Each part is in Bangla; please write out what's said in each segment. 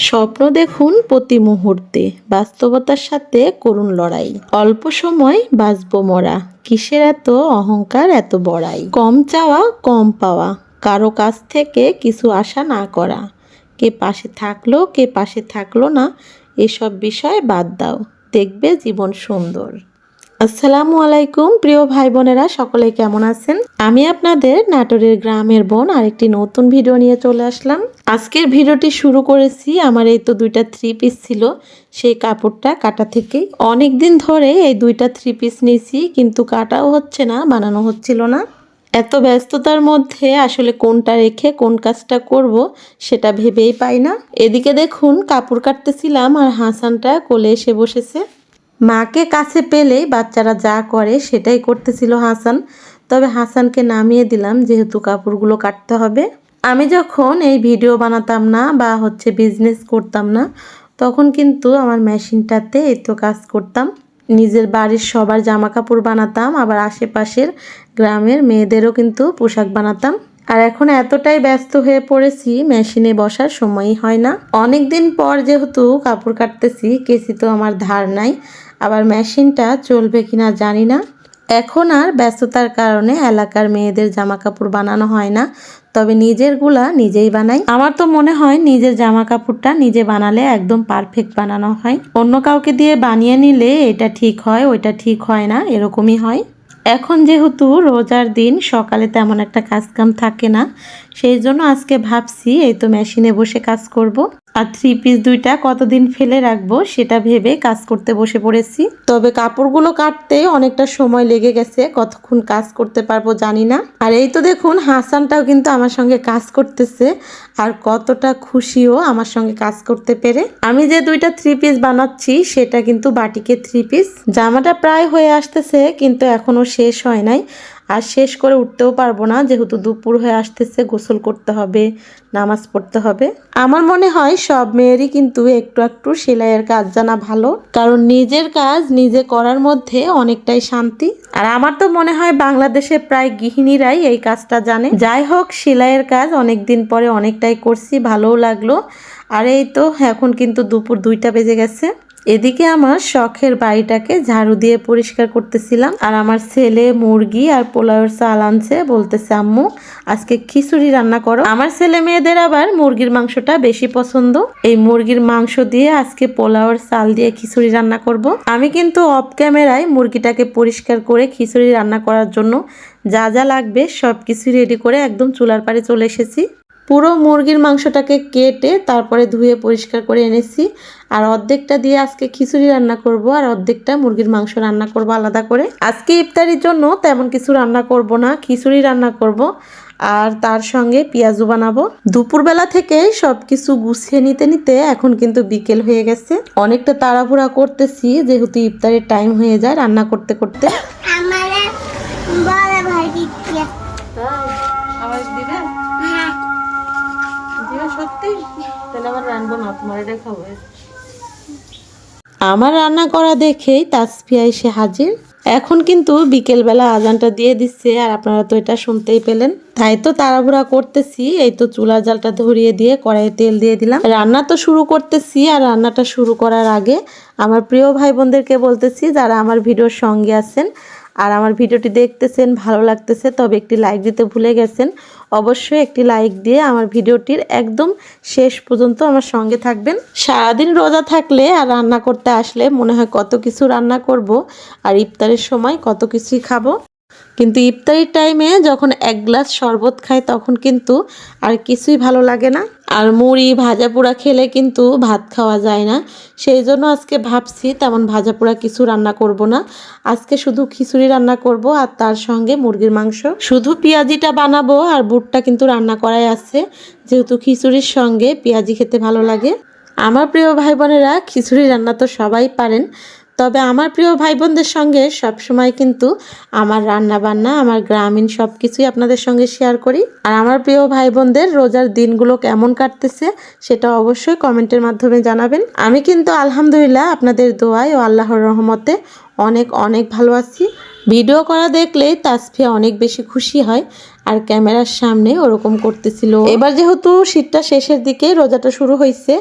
স্বপ্ন দেখুন প্রতি মুহূর্তে, বাস্তবতার সাথে করুন লড়াই। অল্প সময় বাঁচবো মরা, কিসের এত অহংকার, এত বড়াই। কম চাওয়া কম পাওয়া, কারো কাছ থেকে কিছু আশা না করা। কে পাশে থাকলো কে পাশে থাকলো না, এসব বিষয় বাদ দাও, দেখবে জীবন সুন্দর। আসসালামু আলাইকুম প্রিয় ভাই বোনেরা, সকলে কেমন আছেন? আমি আপনাদের নাটোরের গ্রামের বোন আরেকটি নতুন ভিডিও নিয়ে চলে আসলাম। আজকের ভিডিওটি শুরু করেছি, আমার এই তো দুইটা থ্রি পিস ছিল, সেই কাপড়টা কাটা থেকেই। অনেক দিন ধরে এই দুইটা থ্রি পিস নিয়েছি, কিন্তু কাটাও হচ্ছে না, বানানো হচ্ছিল না। এত ব্যস্ততার মধ্যে আসলে কোনটা রেখে কোন কাজটা করব সেটা ভেবেই পাই না। এদিকে দেখুন কাপড় কাটতেছিলাম আর হাসানটা কোলে এসে বসেছে। মাকে কাছে পেলেই বাচ্চারা যা করে সেটাই করতেছিল হাসান। তবে হাসানকে নামিয়ে দিলাম, যেহেতু কাপড়গুলো কাটতে হবে। আমি যখন এই ভিডিও বানাতাম না বা বিজনেস করতাম না, তখন কিন্তু আমার মেশিনটাতে এই তো কাজ করতাম। নিজের বাড়ির সবার জামা কাপড় বানাতাম, আবার আশেপাশের গ্রামের মেয়েদেরও কিন্তু পোশাক বানাতাম। আর এখন এতটাই ব্যস্ত হয়ে পড়েছি, মেশিনে বসার সময়ই হয় না। অনেক দিন পর যেহেতু কাপড় কাটতেছি, কেসি তো আমার ধার নাই, আবার মেশিনটা চলবে কিনা জানি না। এখন আর ব্যস্ততার কারণে এলাকার মেয়েদের জামা কাপড় বানানো হয় না, তবে নিজেরগুলা নিজেই বানাই। আমার তো মনে হয় নিজের জামা কাপড়টা নিজে বানালে একদম পারফেক্ট বানানো হয়। অন্য কাউকে দিয়ে বানিয়ে নিলে এটা ঠিক হয় ওইটা ঠিক হয় না, এরকমই হয়। এখন যেহেতু রোজার দিন, সকালে তেমন একটা কাজকাম থাকে না, সেই জন্য আজকে ভাবছি এই তো মেশিনে বসে কাজ করব। আর থ্রি পিস দুইটা কতদিন ফেলে রাখবো সেটা ভেবে কাজ করতে বসে পড়েছি। তবে কাপড়গুলো কাটতে অনেকটা সময় লেগে গেছে, কতক্ষণ কাজ করতে পারবো জানি না। আর এই তো দেখুন হাসানটাও কিন্তু আমার সঙ্গে কাজ করতেছে, আর কতটা খুশিও আমার সঙ্গে কাজ করতে পেরে। আমি যে দুইটা থ্রি পিস বানাচ্ছি সেটা কিন্তু বাটিকের থ্রি পিস। জামাটা প্রায় হয়ে আসতেছে, কিন্তু এখনো শেষ হয় নাই। আর শেষ করে উঠতেও পারবো না, যেহেতু দুপুর হয়ে আসতেছে, গোসল করতে হবে, নামাজ পড়তে হবে। আমার মনে হয় সব মেয়েরই কিন্তু একটু একটু সেলাইয়ের কাজ জানা ভালো, কারণ নিজের কাজ নিজে করার মধ্যে অনেকটাই শান্তি। আর আমার তো মনে হয় বাংলাদেশে প্রায় গৃহিণীরাই এই কাজটা জানে। যাই হোক, সেলাইয়ের কাজ অনেকদিন পরে অনেকটাই করছি, ভালোও লাগলো। আর এই তো এখন কিন্তু দুপুর 2টা বেজে গেছে। এদিকে আমার শখের বাড়িটাকে ঝাড়ু দিয়ে পরিষ্কার করতেছিলাম, আর আমার ছেলে মুরগি আর পোলাওয়ের চাল আনছে, বলতেছে আম্মু আজকে খিচুড়ি রান্না করো। আমার ছেলে মেয়েদের আবার মুরগির মাংসটা বেশি পছন্দ। এই মুরগির মাংস দিয়ে আজকে পোলাওয়ের চাল দিয়ে খিচুড়ি রান্না করব। আমি কিন্তু অফ ক্যামেরায় মুরগিটাকে পরিষ্কার করে খিচুড়ি রান্না করার জন্য যা যা লাগবে সব কিছু রেডি করে একদম চুলার পাড়ে চলে এসেছি। পুরো মুরগির মাংসটাকে কেটে তারপরে ধুয়ে পরিষ্কার করে এনেছি। আর অর্ধেকটা দিয়ে আজকে খিচুড়ি রান্না করব, আর অর্ধেকটা মুরগির মাংস রান্না করব আলাদা করে। আজকে ইফতারির জন্য তেমন কিছু রান্না করব না, খিচুড়ি রান্না করব, আর তার সঙ্গে পেঁয়াজু বানাবো। দুপুরবেলা থেকে সব কিছু গুছিয়ে নিতে নিতে এখন কিন্তু বিকেল হয়ে গেছে। অনেকটা তাড়াহুড়া করতেছি, যেহেতু ইফতারের টাইম হয়ে যায় রান্না করতে করতে। সত্যি তাহলে আবার রান্না না, তোমার এটা খাবো। আমার রান্না করা দেখেই তাসফিয়া এসে হাজির। এখন কিন্তু বিকেলবেলা আজানটা দিয়ে দিচ্ছে, আর আপনারা তো এটা শুনতেই পেলেন। তাই তো তাড়াহুড়া করতেছি, এই তো চুলার জালটা ধরিয়ে দিয়ে কড়াইয়ে তেল দিয়ে দিলাম। রান্না তো শুরু করতেছি, আর রান্নাটা শুরু করার আগে আমার প্রিয় ভাই বোনদেরকে বলতেছি, যারা আমার ভিডিওর সঙ্গে আছেন আর আমার ভিডিওটি দেখতেছেন, ভালো লাগতেছে, তবে একটি লাইক দিতে ভুলে গেছেন। অবশ্যই একটি লাইক দিয়ে আমার ভিডিওটির একদম শেষ পর্যন্ত আমার সঙ্গে থাকবেন। সারাদিন রোজা থাকলে আর রান্না করতে আসলে মনে হয় কত কিছু রান্না করব, আর ইফতারের সময় কত কিছুই খাবো, কিন্তু ইফতারির টাইমে যখন এক গ্লাস শরবত খাই তখন কিন্তু আর কিছুই ভালো লাগে না। আর মুড়ি ভাজা পোড়া খেলে কিন্তু ভাত খাওয়া যায় না, সেই জন্য আজকে ভাবছি তেমন ভাজা পোড়া কিছু রান্না করব না। আজকে শুধু খিচুড়ি রান্না করব, আর তার সঙ্গে মুরগির মাংস। শুধু পেঁয়াজিটা বানাবো, আর বুটটা কিন্তু রান্না করাই আছে, যেহেতু খিচুড়ির সঙ্গে পেঁয়াজি খেতে ভালো লাগে। আমার প্রিয় ভাই বোনেরা, খিচুড়ি রান্না তো সবাই পারেন, তবে আমার প্রিয় ভাই বোনদের সঙ্গে সবসময় কিন্তু আমার রান্না বান্না, আমার গ্রামীণ সব কিছুই আপনাদের সঙ্গে শেয়ার করি। আর আমার প্রিয় ভাই বোনদের রোজার দিনগুলো কেমন কাটতেছে সেটা অবশ্যই কমেন্টের মাধ্যমে জানাবেন। আমি কিন্তু আলহামদুলিল্লাহ আপনাদের দোয়ায় ও আল্লাহর রহমতে অনেক অনেক ভালো আছি। ভিডিও করা দেখলেই তাসফিয়া অনেক বেশি খুশি হয়, আর ক্যামেরার সামনে ওরকম করতেছিল। এবার যেহেতু শীতটা শেষের দিকে, রোজাটা শুরু হয়েছে,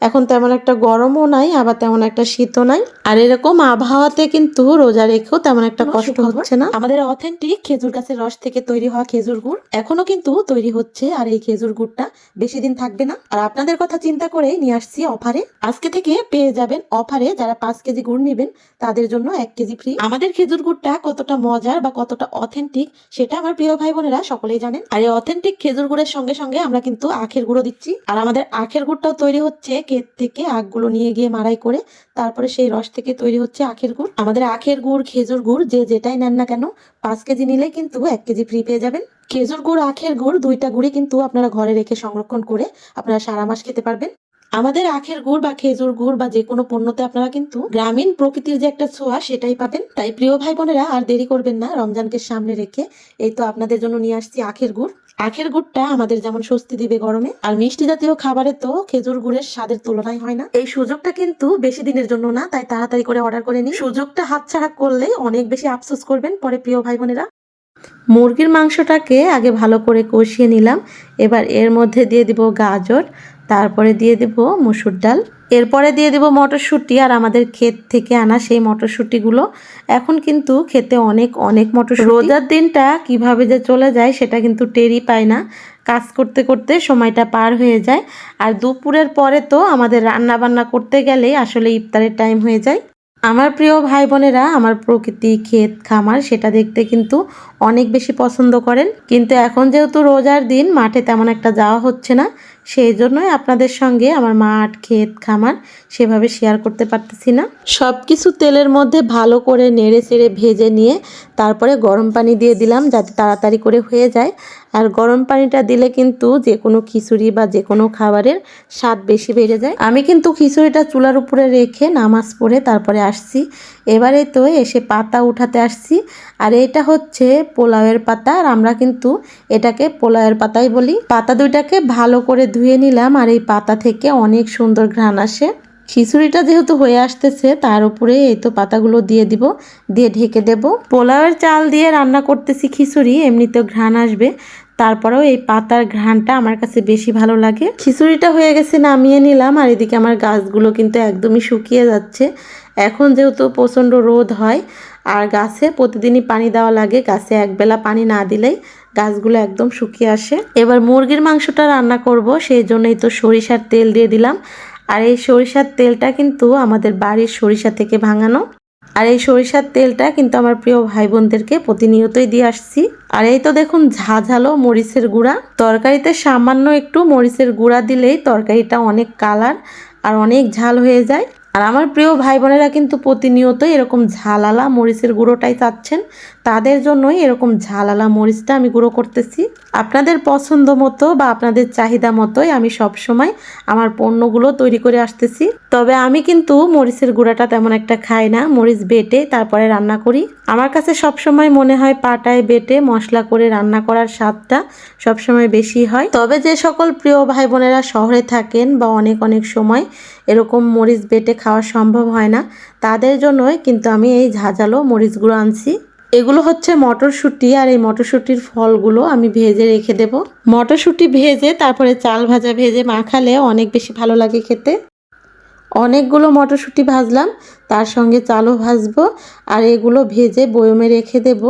এখন তেমন একটা গরমও নাই আবার তেমন একটা শীতও নাই। আর এরকম আবহাওয়াতে কিন্তু রোজা রেখেও তেমন একটা কষ্ট হচ্ছে না। আমাদের অথেন্টিক খেজুর গাছের রস থেকে তৈরি হওয়া খেজুর গুড় এখনো কিন্তু তৈরি হচ্ছে। আর এই খেজুর গুড়টা বেশি দিন থাকবে না। আর আপনাদের কথা চিন্তা করে নিয়ে আসছি অফারে। আজকে থেকে পেয়ে যাবেন অফারে, যারা 5 কেজি গুড় নেবেন তাদের জন্য 1 কেজি ফ্রি। আমাদের খেজুর গুড়টা কতটা মজার বা কতটা অথেন্টিক সেটা আমার প্রিয় ভাই বোনেরা সকলেই জানেন। আর এই অথেন্টিক খেজুর গুড়ের সঙ্গে সঙ্গে আমরা কিন্তু আখের গুঁড়ো দিচ্ছি। আর আমাদের আখের গুড়টাও তৈরি হচ্ছে ক্ষেত থেকে আখগুলো নিয়ে গিয়ে মাড়াই করে, তারপরে সেই রস থেকে তৈরি হচ্ছে আখের গুড়। আমাদের আখের গুড়, খেজুর গুড় যে যেটাই নেন না কেন 5 কেজি নিলে কিন্তু 1 কেজি ফ্রি পেয়ে যাবেন। খেজুর গুড়, আখের গুড় দুইটা গুড়ই কিন্তু আপনারা ঘরে রেখে সংরক্ষণ করে আপনারা সারা মাস খেতে পারবেন। আমাদের আখের গুড় বা খেজুর গুড় বা যে কোনো পণ্যতে আপনারা কিন্তু গ্রামীণ প্রকৃতির যে একটা ছোঁয়া সেটাই পাবেন। তাই প্রিয় ভাই বোনেরা আর দেরি করবেন না, রমজানকে সামনে রেখে এই তো আপনাদের জন্য নিয়ে আসছি আখের গুড়। আখের গুড়টা আমাদের যেমন স্বস্তি দিবে গরমে, আর মিষ্টি জাতীয় খাবারে তো খেজুর গুড়ের স্বাদের তুলনাই হয় না। এই সুযোগটা কিন্তু বেশি দিনের জন্য না, তাই তাড়াতাড়ি করে অর্ডার করে নিন। সুযোগটা হাতছাড়া করলে অনেক বেশি আফসোস করবেন পরে প্রিয় ভাই বোনেরা। মুরগির মাংসটাকে আগে ভালো করে কষিয়ে নিলাম। এবার এর মধ্যে দিয়ে দিব গাজর, তারপরে দিয়ে দিব মসুর ডাল, এরপরে দিয়ে দিব মটরশুঁটি। আর আমাদের ক্ষেত থেকে আনা সেই মটরশুঁটিগুলো এখন কিন্তু খেতে অনেক অনেক মটরশুঁটি। রোজার দিনটা কিভাবে যে চলে যায় সেটা কিন্তু টেরই পায় না, কাজ করতে করতে সময়টা পার হয়ে যায়। আর দুপুরের পরে তো আমাদের রান্না বান্না করতে গেলেই আসলে ইফতারের টাইম হয়ে যায়। আমার প্রিয় ভাই বোনেরা আমার প্রকৃতি, ক্ষেত, খামার সেটা দেখতে কিন্তু অনেক বেশি পছন্দ করেন। কিন্তু এখন যেহেতু রোজার দিন মাঠে তেমন একটা যাওয়া হচ্ছে না, সেই জন্যই আপনাদের সঙ্গে আমার মাঠ, ক্ষেত, খামার সেভাবে শেয়ার করতে পারতেছি না। সব কিছু তেলের মধ্যে ভালো করে নেড়ে চেড়ে ভেজে নিয়ে তারপরে গরম পানি দিয়ে দিলাম যাতে তাড়াতাড়ি করে হয়ে যায়। আর গরম পানিটা দিলে কিন্তু যে কোনো খিচুড়ি বা যে কোনো খাবারের স্বাদ বেশি বেড়ে যায়। আমি কিন্তু খিচুড়িটা চুলার উপরে রেখে নামাজ পড়ে তারপরে আসছি। এবারে তো এসে পাতা উঠাতে আসছি। আর এটা হচ্ছে পোলাওয়ের পাতা, আর আমরা কিন্তু এটাকে পোলাওয়ের পাতাই বলি। পাতা দুইটাকে ভালো করে ধুয়ে নিলাম। আর এই পাতা থেকে অনেক সুন্দর ঘ্রাণ আসে। খিচুড়িটা যেহেতু হয়ে আসতেছে তার উপরে এই তো পাতাগুলো দিয়ে দিব, দিয়ে ঢেকে দেব। পোলাওয়ের চাল দিয়ে রান্না করতেছি খিচুড়ি, এমনিতেও ঘ্রাণ আসবে, তারপরেও এই পাতার ঘ্রাণটা আমার কাছে বেশি ভালো লাগে। খিচুড়িটা হয়ে গেছে, নামিয়ে নিলাম। আর এদিকে আমার গাছগুলো কিন্তু একদমই শুকিয়ে যাচ্ছে। এখন যেহেতু প্রচণ্ড রোদ হয় আর গাছে প্রতিদিনই পানি দেওয়া লাগে, গাছে একবেলা পানি না দিলেই গাছগুলো একদম শুকিয়ে আসে। এবার মুরগির মাংসটা রান্না করব, সেই জন্যই তো সরিষার তেল দিয়ে দিলাম। আর এই সরিষার তেলটা কিন্তু আমাদের বাড়ির সরিষা থেকে ভাঙানো। আর এই সরিষার তেলটা কিন্তু আমার প্রিয় ভাই বোনদেরকে প্রতিনিয়তই দিয়ে আসছি। আর এই তো দেখুন ঝাঝালো মরিচের গুঁড়া, তরকারিতে সামান্য একটু মরিচের গুঁড়া দিলেই তরকারিটা অনেক কালার আর অনেক ঝাল হয়ে যায়। আর আমার প্রিয় ভাই বোনেরা কিন্তু প্রতিনিয়তই এরকম ঝালালা মরিচের গুঁড়োটাই চাচ্ছেন, তাদের জন্যই এরকম ঝালালা মরিচটা আমি গুঁড়ো করতেছি। আপনাদের পছন্দ মতো বা আপনাদের চাহিদা মতোই আমি সব সময় আমার পণ্যগুলো তৈরি করে আসতেছি। তবে আমি কিন্তু মরিচের গুঁড়াটা তেমন একটা খাই না, মরিচ বেটে তারপরে রান্না করি। আমার কাছে সব সময় মনে হয় পাটায় বেটে মশলা করে রান্না করার স্বাদটা সবসময় বেশি হয়। তবে যে সকল প্রিয় ভাই বোনেরা শহরে থাকেন বা অনেক অনেক সময় এরকম মরিচ বেটে খাওয়া সম্ভব হয় না, তাদের জন্যই কিন্তু আমি এই ঝাঁঝালো মরিচগুলো আনছি। এগুলো হচ্ছে মটরশুঁটি, আর এই মটরশুঁটির ফলগুলো আমি ভেজে রেখে দেব। মটরশুঁটি ভেজে তারপরে চাল ভাজা ভেজে মাখালে অনেক বেশি ভালো লাগে খেতে। অনেকগুলো মটরশুঁটি ভাজলাম, তার সঙ্গে চালও ভাজবো। আর এগুলো ভেজে বয়মে রেখে দেব।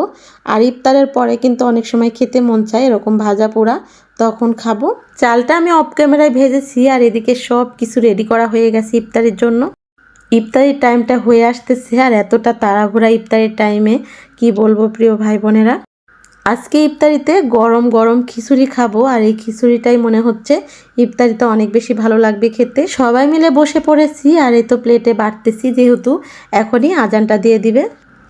আর ইফতারের পরে কিন্তু অনেক সময় খেতে মন চায় এরকম ভাজা পোড়া, তখন খাবো। চালটা আমি অফ ক্যামেরায় ভেজেছি। আর এদিকে সব কিছু রেডি করা হয়ে গেছে ইফতারের জন্য। ইফতারির টাইমটা হয়ে আসতেছে, আর এতটা তাড়াহুড়া ইফতারির টাইমে কি বলবো প্রিয় ভাই বোনেরা। আজকে ইফতারিতে গরম গরম খিচুড়ি খাবো, আর এই খিচুড়িটাই মনে হচ্ছে ইফতারিতে অনেক বেশি ভালো লাগবে খেতে। সবাই মিলে বসে পড়েছি, আর এই তো প্লেটে বাড়তেছি যেহেতু এখনই আজানটা দিয়ে দিবে।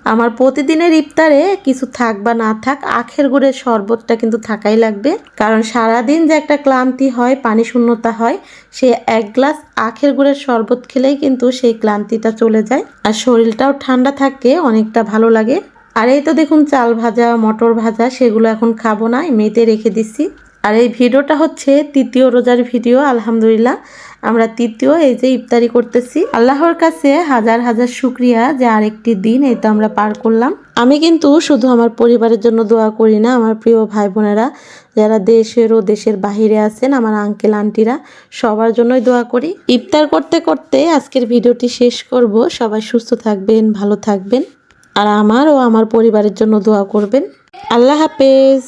আমার প্রতিদিনের ইফতারে কিছু থাক বা না থাক আখের গুড়ের শরবতটা কিন্তু থাকাই লাগবে, কারণ সারাদিন যে একটা ক্লান্তি হয়, পানি শূন্যতা হয়, সে এক গ্লাস আখের গুড়ের শরবত খেলেই কিন্তু সেই ক্লান্তিটা চলে যায়, আর শরীরটাও ঠান্ডা থাকে, অনেকটা ভালো লাগে। আর এই তো দেখুন চাল ভাজা, মটর ভাজা, সেগুলো এখন খাবো না, এমনিতে রেখে দিচ্ছি। আর এই ভিডিওটা হচ্ছে তৃতীয় রোজার ভিডিও আলহামদুলিল্লাহ। আমরা তৃতীয় এই যে ইফতারি করতেছি। আল্লাহর কাছে হাজার হাজার শুকরিয়া যে আরেকটি দিন এই তো আমরা পার করলাম। আমি কিন্তু শুধু আমার পরিবারের জন্য দোয়া করি না, আমার প্রিয় ভাই বোনেরা যারা দেশের ও দেশের বাহিরে আছেন, আমার আঙ্কেল আন্টিরা সবার জন্যই দোয়া করি। ইফতার করতে করতে আজকের ভিডিওটি শেষ করব। সবাই সুস্থ থাকবেন, ভালো থাকবেন, আর আমার ও আমার পরিবারের জন্য দোয়া করবেন। আল্লাহ হাফেজ।